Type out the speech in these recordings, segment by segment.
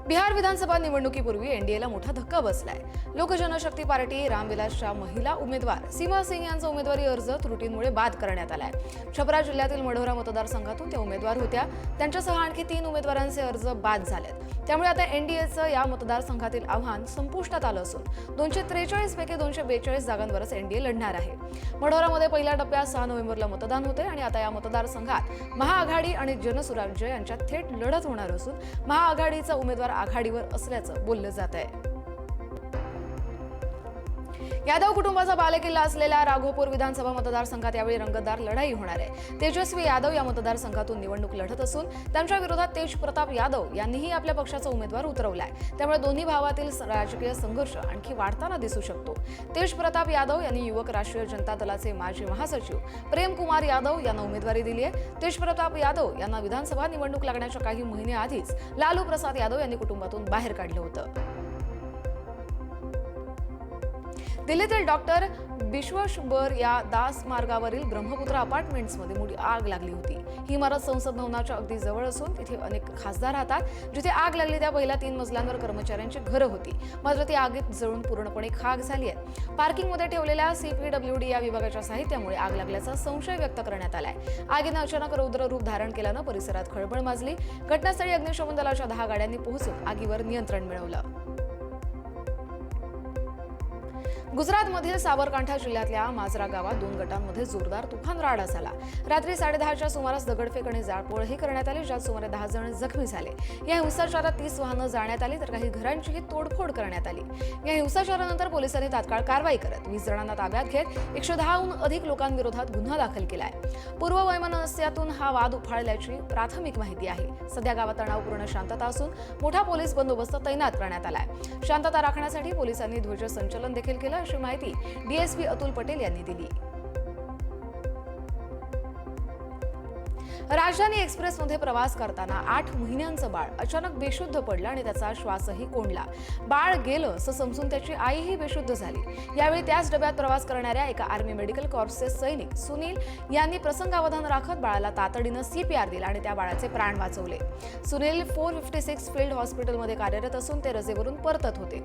बिहार विधानसभा निवडणुकीपूर्वी एनडीएला मोठा धक्का बसलाय। लोक जनशक्ती पार्टी रामविलासच्या महिला उमेदवार सीमा सिंग यांचा उमेदवारी अर्ज त्रुटींमुळे बाद करण्यात आलाय। छपरा जिल्ह्यातील मढौरा मतदारसंघातून त्या उमेदवार होत्या। त्यांच्यासह आणखी 3 उमेदवारांचे अर्ज बाद झालेत। त्यामुळे आता एनडीएचं या मतदारसंघातील आव्हान संपुष्टात आलं असून 243 पैकी 242 जागांवरच एनडीए लढणार आहे। मढौरामध्ये पहिल्या टप्प्यात 6 नोव्हेंबरला मतदान होते आणि आता या मतदारसंघात महाआघाडी आणि जनसुराज्य यांच्यात थेट लढत होणार असून महाआघाडीचा उमेदवार आघाडीवर असल्याचं बोललं जात आहे। यादव कुटुंबाचा बालेकिल्ला असलेल्या राघोपूर विधानसभा मतदारसंघात यावेळी रंगतदार लढाई होणार आहे। तेजस्वी यादव या मतदारसंघातून निवडणूक लढत असून त्यांच्या विरोधात तेज प्रताप यादव यांनीही आपल्या पक्षाचा उमेदवार उतरवलाय। त्यामुळे दोन्ही भावातील राजकीय संघर्ष आणखी वाढताना दिसू शकतो। तेज प्रताप यादव यांनी युवक राष्ट्रीय जनता दलाचे माजी महासचिव प्रेम कुमार यादव यांना उमेदवारी दिली आहे। तेज प्रताप यादव यांना विधानसभा निवडणूक लागण्याच्या काही महिने आधीच लालू प्रसाद यादव यांनी कुटुंबातून बाहेर काढलं होतं। दिल्लीतील डॉक्टर विश्वेश्वर या दास मार्गावरील ब्रह्मपुत्र अपार्टमेंट्समध्ये मोठी आग लागली होती। ही इमारत संसद भवनाच्या अगदी जवळ असून तिथे अनेक खासदार राहतात। जिथे आग लागली त्या पहिल्या 3 मजल्यांवर कर्मचाऱ्यांची घरं होती, मात्र ती आगीत जळून पूर्णपणे खाक झाली आहे। पार्किंगमध्ये ठेवलेल्या CPWD या विभागाच्या साहित्यामुळे आग लागल्याचा संशय व्यक्त करण्यात आलाय। आगीनं अचानक रौद्र रूप धारण केल्यानं परिसरात खळबळ माजली। घटनास्थळी अग्निशमन दलाच्या 10 गाड्यांनी पोहोचून आगीवर नियंत्रण मिळवलं। गुजरातमधील साबरकांठा जिल्ह्यातल्या माजरा गावात 2 गटांमध्ये जोरदार तुफान राडा झाला। रात्री 10:30च्या सुमारास दगडफेक आणि जाळपोळही करण्यात आली, ज्यात सुमारे 10 जण जखमी झाले। या हिंसाचारात 30 वाहनं जाळण्यात आली तर काही घरांचीही तोडफोड करण्यात आली। या हिंसाचारानंतर पोलिसांनी तात्काळ कारवाई करत 20 जणांना ताब्यात घेत 110हून अधिक लोकांविरोधात गुन्हा दाखल केलाय। पूर्व वैमनस्यातून हा वाद उफाळल्याची प्राथमिक माहिती आहे। सध्या गावात तणावपूर्ण शांतता असून मोठा पोलीस बंदोबस्त तैनात करण्यात आलाय। शांतता राखण्यासाठी पोलिसांनी ध्वजसंचलन देखील केलं, अशी माहिती DSP अतुल पटेल यांनी दिली। राजधानी एक्सप्रेसमध्ये प्रवास करताना 8 महिन्यांचं बाळ अचानक बेशुद्ध पडलं आणि त्याचा श्वासही कोंडला। बाळ गेलं असं समजून त्याची आईही बेशुद्ध झाली। यावेळी त्याच डब्यात प्रवास करणाऱ्या एका आर्मी मेडिकल कॉर्प्सचे सैनिक सुनील यांनी प्रसंगावधान राखत बाळाला तातडीनं CPR दिला आणि त्या बाळाचे प्राण वाचवले। सुनील 456 फील्ड हॉस्पिटलमध्ये कार्यरत असून ते रजेवरून परतत होते।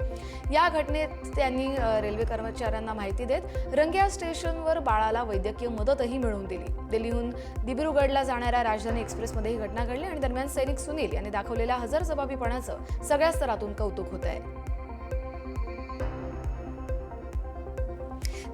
या घटनेत त्यांनी रेल्वे कर्मचाऱ्यांना माहिती देत रंगिया स्टेशनवर बाळाला वैद्यकीय मदतही मिळवून दिली। दिल्लीहून दिब्रुगडला जाणाऱ्या राजधानी एक्सप्रेसमध्ये ही घटना घडली आणि दरम्यान सैनिक सुनील यांनी दाखवलेल्या हजरजबाबीपणाचं सगळ्या स्तरातून कौतुक होत आहे।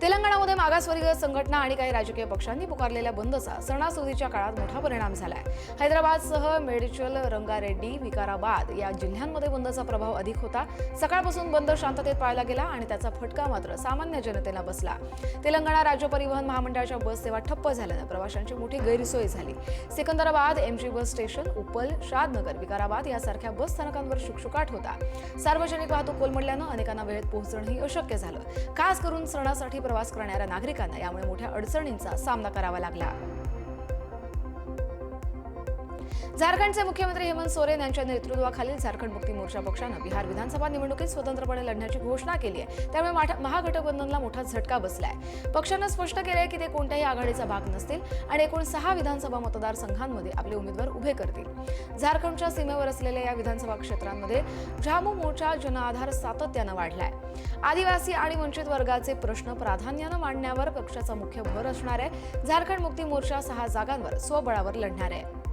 तेलंगणामध्ये मागासवर्गीय संघटना आणि काही राजकीय पक्षांनी पुकारलेल्या बंदचा सणासुदीच्या काळात मोठा परिणाम झालाय। हैदराबादसह मेडचल, रंगारेड्डी, विकाराबाद या जिल्ह्यांमध्ये बंदचा प्रभाव अधिक होता। सकाळपासून बंद शांततेत पाळला गेला आणि त्याचा फटका मात्र सामान्य जनतेला बसला। तेलंगणा राज्य परिवहन महामंडळाच्या बस सेवा ठप्प झाल्यानं प्रवाशांची मोठी गैरसोय झाली। सिकंदराबाद, MG बस स्टेशन, उपल, शादनगर, विकाराबाद यासारख्या बस स्थानकांवर शुकशुकाट होता। सार्वजनिक वाहतूक कोलमडल्यानं अनेकांना वेळेत पोहोचणंही अशक्य झालं। खास करून सणासाठी प्रवास करणाऱ्या नागरिकांना यामुळे मोठ्या अडचणींचा सामना करावा लागला। झारखंडचे मुख्यमंत्री हेमंत सोरेन यांच्या नेतृत्वाखालील झारखंड मुक्ती मोर्चा पक्षानं बिहार विधानसभा निवडणुकीत स्वतंत्रपणे लढण्याची घोषणा केली आहे। त्यामुळे महागठबंधनला मोठा झटका बसलाय। पक्षानं स्पष्ट केलंय की ते कोणत्याही आघाडीचा भाग नसतील आणि एकूण 6 विधानसभा मतदारसंघांमध्ये आपले उमेदवार उभे करतील। झारखंडच्या सीमेवर असलेल्या या विधानसभा क्षेत्रांमध्ये झामू मोर्चा जनआधार सातत्यानं वाढलाय। आदिवासी आणि वंचित वर्गाचे प्रश्न प्राधान्यानं मांडण्यावर पक्षाचा मुख्य भर असणार आहे। झारखंड मुक्ती मोर्चा 6 जागांवर स्वबळावर लढणार आहे।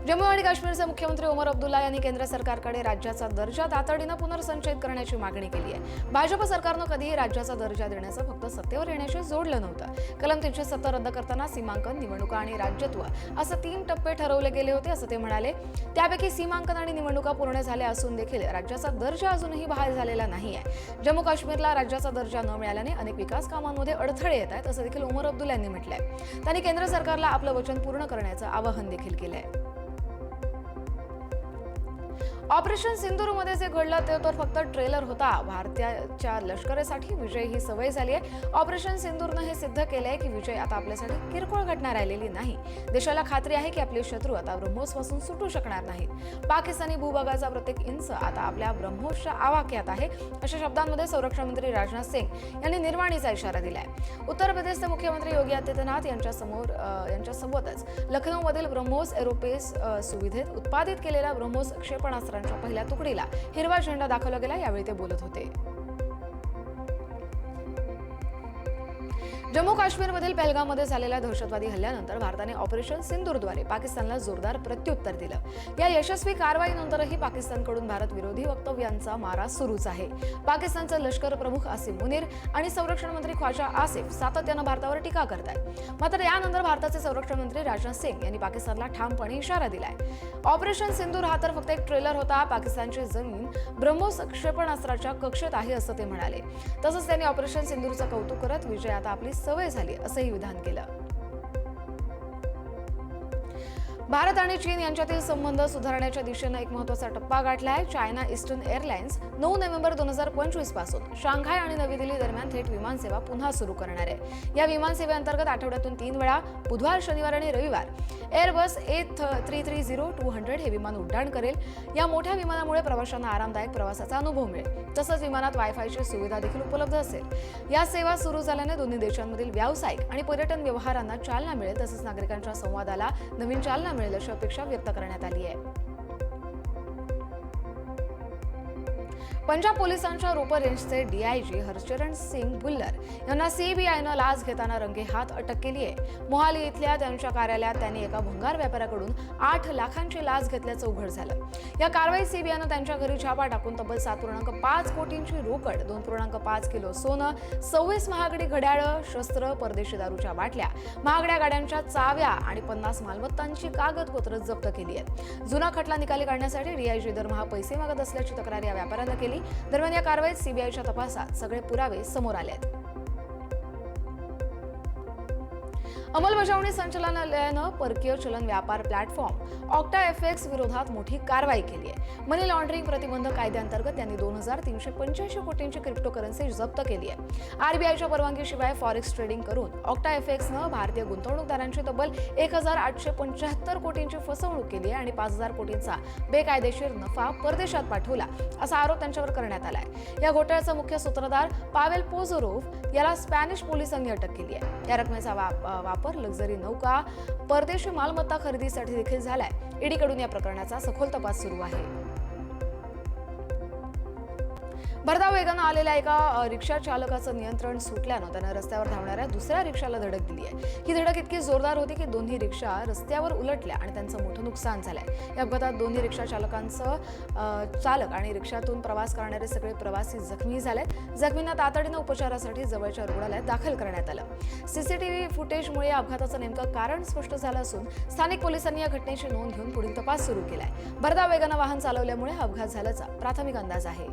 जम्मू आणि काश्मीरचे मुख्यमंत्री ओमर अब्दुल्ला यांनी केंद्र सरकारकडे राज्याचा दर्जा तातडीनं पुनर्संचयित करण्याची मागणी केली आहे। भाजप सरकारनं कधीही राज्याचा दर्जा देण्याचं फक्त सत्तेवर येण्याशी जोडलं नव्हतं। कलम 370 रद्द करताना सीमांकन, निवडणुका आणि राज्यत्व असं 3 टप्पे ठरवले गेले होते असं ते म्हणाले। त्यापैकी सीमांकन आणि निवडणुका पूर्ण झाल्या असून देखील राज्याचा दर्जा अजूनही बहाल झालेला नाहीये। जम्मू काश्मीरला राज्याचा दर्जा न मिळाल्याने अनेक विकास कामांमध्ये अडथळे येत आहेत असं देखील ओमर अब्दुल्ला यांनी म्हटलंय। त्यांनी केंद्र सरकारला आपलं वचन पूर्ण करण्याचं आवाहन देखील केलंय। ऑपरेशन सिंदूरमध्ये जे घडलं ते तर फक्त ट्रेलर होता. भारताच्या लष्करासाठी विजय ही सवय झाली आहे. ऑपरेशन सिंदूरनं हे सिद्ध केलंय की विजय आता आपल्यासाठी किरकोळ घटना राहिलेली नाही. देशाला खात्री आहे की आपले शत्रू आता ब्रह्मोसपासून सुटू शकणार नाहीत. पाकिस्तानी भूभागाचा प्रत्येक इंच आता आपल्या ब्रह्मोसच्या आवाक्यात आहे, अशा शब्दांमध्ये संरक्षण मंत्री राजनाथ सिंग यांनी निर्वाणीचा इशारा दिलाय. उत्तर प्रदेशचे मुख्यमंत्री योगी आदित्यनाथ यांच्यासोबतच लखनौमधील ब्रह्मोस एरोस्पेस सुविधेत उत्पादित केलेल्या ब्रह्मोस क्षेपणास्त्रांच्या पहिल्या तुकडीला हिरवा झेंडा दाखवला गेला. यावेळी ते बोलत होते. जम्मू काश्मीरमधील पहलगाममध्ये झालेल्या दहशतवादी हल्ल्यानंतर भारताने ऑपरेशन सिंदूरद्वारे पाकिस्तानला जोरदार प्रत्युत्तर दिलं. या यशस्वी कारवाईनंतरही पाकिस्तानकडून भारत विरोधी वक्तव्यांचा मारा सुरूच आहे. पाकिस्तानचे लष्कर प्रमुख आसिम मुनीर आणि संरक्षण मंत्री ख्वाजा आसिफ सातत्यानं भारतावर टीका करतायत. मात्र यानंतर भारताचे संरक्षण मंत्री राजनाथ सिंग यांनी पाकिस्तानला ठामपणे इशारा दिलाय. ऑपरेशन सिंदूर हा तर फक्त एक ट्रेलर होता. पाकिस्तानची जमीन ब्रह्मोस क्षेपणास्त्राच्या कक्षेत आहे असं ते म्हणाले. तसंच त्यांनी ऑपरेशन सिंदूरचं कौतुक करत विजय आता आपली सवय झाली असंही विधान केलं. भारत आणि चीन यांच्यातील संबंध सुधारण्याच्या दिशेनं एक महत्त्वाचा टप्पा गाठलाय. चायना ईस्टर्न एअरलाइन्स 9 नोव्हेंबर 2025 पासून शांघाय आणि नवी दिल्ली दरम्यान थेट विमानसेवा पुन्हा सुरू करणार आहे. या विमानसेवेअंतर्गत आठवड्यातून 3 वेळा बुधवार, शनिवार आणि रविवार एअरबस A330-200 हे विमान उड्डाण करेल. या मोठ्या विमानामुळे प्रवाशांना आरामदायक प्रवासाचा अनुभव मिळेल. तसंच विमानात वायफायची सुविधा देखील उपलब्ध असेल. या सेवा सुरू झाल्याने दोन्ही देशांमधील व्यावसायिक आणि पर्यटन व्यवहारांना चालना मिळेल. तसंच नागरिकांच्या संवादाला नवीन चालना मिळेल अशी अपेक्षा व्यक्त करण्यात आली आहे. पंजाब पोलिसांच्या रोपर रेंजचे DIG हरचरण सिंग भुल्लर यांना CBIनं लाच घेताना रंगेहात अटक केली आहे. मोहाली इथल्या त्यांच्या कार्यालयात त्यांनी एका भंगार व्यापाऱ्याकडून 8 लाखांची लाच घेतल्याचं उघड झालं. या कारवाईत CBIनं त्यांच्या घरी छापा टाकून तब्बल 7.5 कोटींची रोकड, 2.5 किलो सोनं, 26 महागडी घड्याळं, शस्त्र, परदेशी दारूच्या बाटल्या, महागड्या गाड्यांच्या चाव्या आणि 50 मालमत्तांची कागदपत्र जप्त केली आहेत. जुना खटला निकाली काढण्यासाठी DIG दरमहा पैसे मागत असल्याची तक्रार या व्यापाऱ्यानं केली. दरम्यान या कारवाईत CBIच्या तपासात सगळे पुरावे समोर आले आहेत. अंमलबजावणी संचालनालयानं परकीय चलन व्यापार प्लॅटफॉर्म OctaFX विरोधात मोठी कारवाई केली आहे. मनी लॉन्ड्रिंग प्रतिबंध कायद्याअंतर्गत त्यांनी 2385 कोटींची क्रिप्टोकरन्सी जप्त केली आहे. RBIच्या परवानगीशिवाय फॉरेक्स ट्रेडिंग करून OctaFXनं भारतीय गुंतवणूकदारांची तब्बल 1875 कोटींची फसवणूक केली आहे आणि 5000 कोटींचा बेकायदेशीर नफा परदेशात पाठवला असा आरोप त्यांच्यावर करण्यात आलाय. या घोटाळ्याचा मुख्य सूत्रधार पावेल पोझोरोव्ह याला स्पॅनिश पोलिसांनी अटक केली आहे. या रकमेचा वापर लक्झरी नौका, परदेशी मालमत्ता खरेदीसाठी देखील झालाय. ईडीकडून या प्रकरणाचा सखोल तपास सुरू आहे. भरधाव वेगानं आलेल्या एका रिक्षा चालकाचं नियंत्रण सुटल्यानं त्यानं रस्त्यावर धावणाऱ्या दुसऱ्या रिक्षाला धडक दिली आहे. ही धडक इतकी जोरदार होती की दोन्ही रिक्षा रस्त्यावर उलटल्या आणि त्यांचं मोठं नुकसान झालंय. या अपघातात दोन्ही रिक्षा चालक आणि रिक्षातून प्रवास करणारे सगळे प्रवासी जखमी झालेत. जखमींना तातडीनं उपचारासाठी जवळच्या रुग्णालयात दाखल करण्यात आलं. CCTV फुटेजमुळे या अपघाताचं नेमकं कारण स्पष्ट झालं असून स्थानिक पोलिसांनी या घटनेची नोंद घेऊन पुढील तपास सुरू केलाय. भरधाव वेगानं वाहन चालवल्यामुळे हा अपघात झाल्याचा प्राथमिक अंदाज आहे.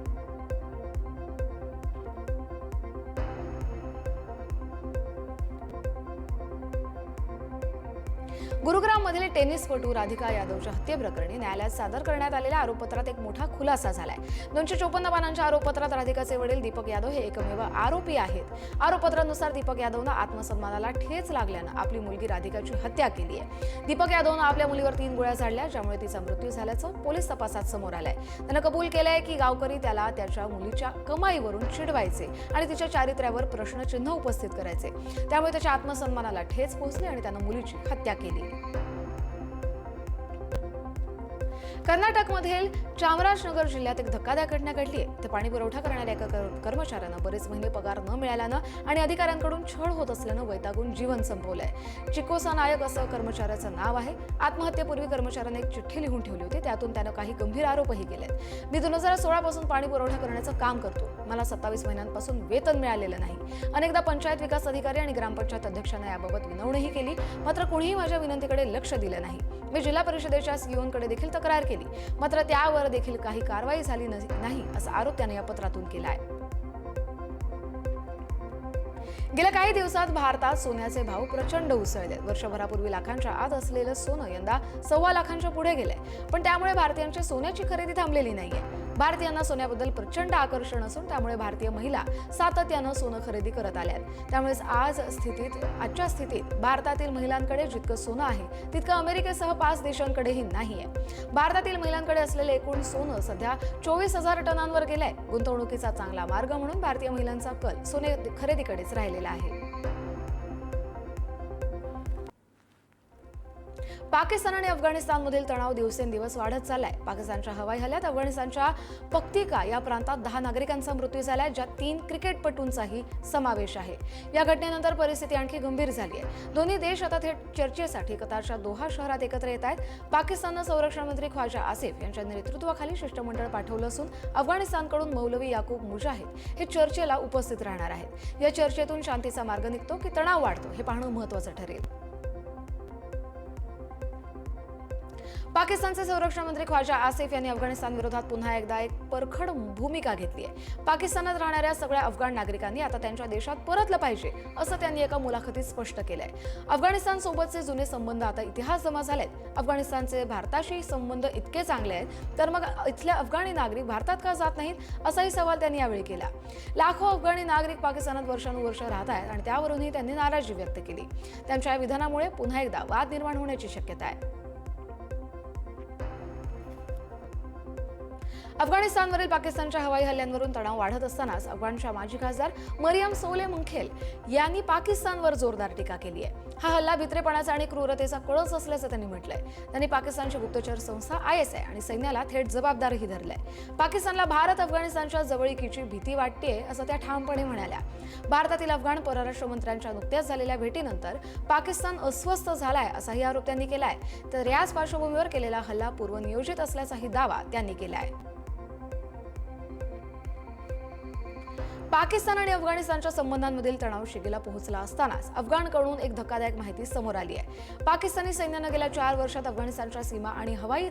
गुरुग्राममधील टेनिसपटू राधिका यादवच्या हत्येप्रकरणी न्यायालयात सादर करण्यात आलेल्या आरोपपत्रात एक मोठा खुलासा झालाय. 254 पानांच्या आरोपपत्रात राधिकाचे वडील दीपक यादव हे एकमेव आरोपी आहेत. आरोपपत्रानुसार दीपक यादवनं आत्मसन्मानाला ठेच लागल्यानं आपली मुलगी राधिकाची हत्या केली आहे. दीपक यादवनं आपल्या मुलीवर 3 गोळ्या झाडल्या, ज्यामुळे तिचा मृत्यू झाल्याचं पोलीस तपासात समोर आलंय. त्यानं कबूल केलंय की गावकरी त्याला त्याच्या मुलीच्या कमाईवरून चिडवायचे आणि तिच्या चारित्र्यावर प्रश्नचिन्ह उपस्थित करायचे. त्यामुळे त्याच्या आत्मसन्मानाला ठेच पोहोचली आणि त्यानं मुलीची हत्या केली. कर्नाटकमधील चामराजनगर जिल्ह्यात एक धक्कादायक घटना घडली आहे. ते पाणी पुरवठा करणाऱ्या एका कर्मचाऱ्यानं बरेच महिने पगार न मिळाल्यानं आणि अधिकाऱ्यांकडून छळ होत असल्यानं वैतागून जीवन संपवलंय. चिकोसा नायक असं कर्मचाऱ्याचं नाव आहे. आत्महत्येपूर्वी कर्मचाऱ्याने एक चिठ्ठी लिहून ठेवली होती. त्यातून त्यानं काही गंभीर आरोपही केलेत. मी 2016 पासून पाणी पुरवठा करण्याचं काम करतो. मला 27 महिन्यांपासून वेतन मिळालेलं नाही. अनेकदा पंचायत विकास अधिकारी आणि ग्रामपंचायत अध्यक्षांना याबाबत विनवणीही केली, मात्र कोणीही माझ्या विनंतीकडे लक्ष दिलं नाही. मी जिल्हा परिषदेच्या CEOंकडे देखील तक्रार केली, मात्र त्यावर देखील काही कारवाई झाली नाही असा आरोप त्याने या पत्रातून केला आहे. गेल्या काही दिवसात भारतात सोन्याचे भाव प्रचंड उसळले. वर्षभरापूर्वी लाखांच्या आत असलेलं सोनं यंदा 1.25 लाखांच्या पुढे गेलंय. पण त्यामुळे भारतीयांची सोन्याची खरेदी थांबलेली नाहीये. भारतीयांना सोन्याबद्दल प्रचंड आकर्षण असून त्यामुळे भारतीय महिला सातत्यानं सोनं खरेदी करत आल्यात. त्यामुळेच आजच्या स्थितीत भारतातील महिलांकडे जितकं सोनं आहे तितकं अमेरिकेसह 5 देशांकडेही नाहीये. भारतातील महिलांकडे असलेले एकूण सोनं सध्या 24,000 टनांवर गेलंय. गुंतवणुकीचा चांगला मार्ग म्हणून भारतीय महिलांचा कल सोने खरेदीकडेच राहिलेला आहे. पाकिस्तान आणि अफगाणिस्तानमधील तणाव दिवसेंदिवस वाढत चाललाय. पाकिस्तानच्या हवाई हल्ल्यात अफगाणिस्तानच्या पक्तिका या प्रांतात 10 नागरिकांचा मृत्यू झालाय, ज्यात 3 क्रिकेटपटूंचाही समावेश आहे. या घटनेनंतर परिस्थिती आणखी गंभीर झाली आहे. दोन्ही देश आता थेट चर्चेसाठी कतारच्या दोहा शहरात एकत्र येत आहेत. पाकिस्ताननं संरक्षण मंत्री ख्वाजा आसिफ यांच्या नेतृत्वाखाली शिष्टमंडळ पाठवलं असून अफगाणिस्तानकडून मौलवी याकूब मुजाहिद हे चर्चेला उपस्थित राहणार आहेत. या चर्चेतून शांतीचा मार्ग निघतो की तणाव वाढतो हे पाहणं महत्त्वाचं ठरेल. पाकिस्तानचे संरक्षण मंत्री ख्वाजा आसिफ यांनी अफगाणिस्तान विरोधात पुन्हा एकदा एक परखड भूमिका घेतली आहे. पाकिस्तानात राहणाऱ्या सगळ्या अफगाण नागरिकांनी आता त्यांच्या देशात परतलं पाहिजे असं त्यांनी एका मुलाखतीत स्पष्ट केलंय. अफगाणिस्तान सोबतचे जुने संबंध आता इतिहास जमा झालेत. अफगाणिस्तानचे भारताशी संबंध इतके चांगले आहेत तर मग इथले अफगाणी नागरिक भारतात का जात नाहीत असाही सवाल त्यांनी यावेळी केला. लाखो अफगाणी नागरिक पाकिस्तानात वर्षानुवर्ष राहत आहेत आणि त्यावरूनही त्यांनी नाराजी व्यक्त केली. त्यांच्या या विधानामुळे पुन्हा एकदा वाद निर्माण होण्याची शक्यता आहे. अफगाणिस्तानवरील पाकिस्तानच्या हवाई हल्ल्यांवरून तणाव वाढत असतानाच अफगाणच्या माजी खासदार मरियम सोले मुंखेल यांनी पाकिस्तानवर जोरदार टीका केली आहे. हा हल्ला भित्रेपणाचा आणि क्रूरतेचा कळस असल्याचं त्यांनी म्हटलंय. त्यांनी पाकिस्तानची गुप्तचर संस्था ISI आणि सैन्याला थेट जबाबदारही धरलंय. पाकिस्तानला भारत अफगाणिस्तानच्या जवळीकीची भीती वाटतेय असं त्या ठामपणे म्हणाल्या. भारतातील अफगाण परराष्ट्र मंत्र्यांच्या नुकत्याच झालेल्या भेटीनंतर पाकिस्तान अस्वस्थ झालाय असाही आरोप त्यांनी केलाय. तर याच पार्श्वभूमीवर केलेला हल्ला पूर्वनियोजित असल्याचाही दावा त्यांनी केलाय. पाकिस्तान आणि अफगाणिस्तानच्या संबंधांमधील तणाव शिगेला पोहोचला असतानाच अफगाणकडून एक धक्कादायक माहिती समोर आली आहे. पाकिस्तानी सैन्यानं गेल्या 4 वर्षात अफगाणिस्तानच्या सीमा आणि हवाई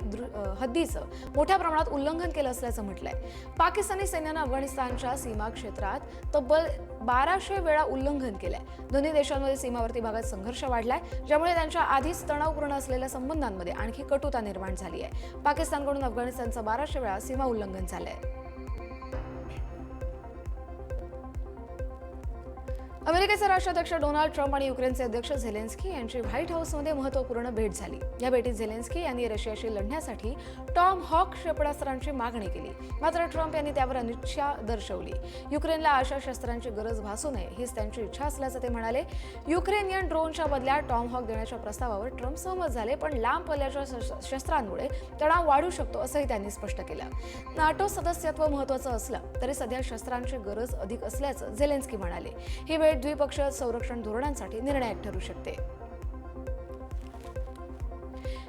हद्दीचं मोठ्या प्रमाणात उल्लंघन केलं असल्याचं म्हटलंय. पाकिस्तानी सैन्यानं अफगाणिस्तानच्या सीमा क्षेत्रात तब्बल 1200 वेळा उल्लंघन केलंय. दोन्ही देशांमध्ये सीमावर्ती भागात संघर्ष वाढलाय, ज्यामुळे त्यांच्या आधीच तणावपूर्ण असलेल्या संबंधांमध्ये आणखी कटुता निर्माण झाली आहे. पाकिस्तानकडून अफगाणिस्तानचं 1200 वेळा सीमा उल्लंघन झालंय. अमेरिकेचे राष्ट्राध्यक्ष डोनाल्ड ट्रम्प आणि युक्रेनचे अध्यक्ष झेलेन्स्की यांची व्हाईट हाऊसमध्ये महत्त्वपूर्ण भेट झाली. या भेटीत झेलेन्स्की यांनी रशियाशी लढण्यासाठी टॉम हॉक क्षेपणास्त्रांची मागणी केली. मात्र ट्रम्प यांनी त्यावर अनिच्छा दर्शवली. युक्रेनला अशा शस्त्रांची गरज भासू नये हीच त्यांची इच्छा असल्याचं ते म्हणाले. युक्रेनियन ड्रोनच्या बदल्यात टॉम हॉक देण्याच्या प्रस्तावावर ट्रम्प सहमत झाले, पण लांब पल्ल्याच्या शस्त्रांमुळे तणाव वाढू शकतो असंही त्यांनी स्पष्ट केलं. नाटो सदस्यत्व महत्त्वाचं असलं तरी सध्या शस्त्रांची गरज अधिक असल्याचं झेलेन्स्की म्हणाले. ही भेट द्विपक्षीय संरक्षण धोरणांसाठी निर्णायक ठरू शकते.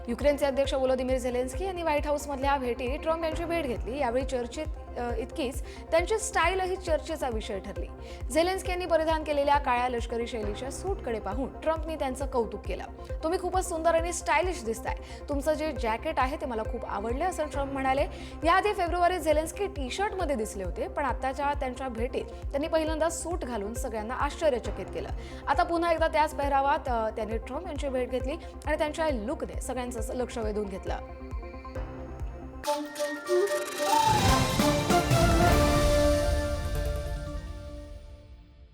युक्रेनचे अध्यक्ष व्लोदिमीर झेलेन्स्की यांनी व्हाईट हाऊसमधल्या भेटीत ट्रम्प यांची भेट घेतली. यावेळी चर्चेत इतकीच त्यांची स्टाईलही चर्चेचा विषय ठरली. झेलेन्स्की यांनी परिधान केलेल्या काळ्या लष्करी शैलीच्या सूटकडे पाहून ट्रम्पनी त्यांचं कौतुक केलं. तुम्ही खूपच सुंदर आणि स्टायलिश दिसताय. तुमचं जे जॅकेट आहे ते मला खूप आवडले असं ट्रम्प म्हणाले. याआधी फेब्रुवारीत झेलेन्स्की टी-शर्टमध्ये दिसले होते, पण आताच्या त्यांच्या भेटीत त्यांनी पहिल्यांदा सूट घालून सगळ्यांना आश्चर्यचकित केलं. आता पुन्हा एकदा त्याच पेहरावात त्यांनी ट्रम्प यांची भेट घेतली आणि त्यांच्या लुकने सगळ्यांचं लक्ष वेधून घेतलं.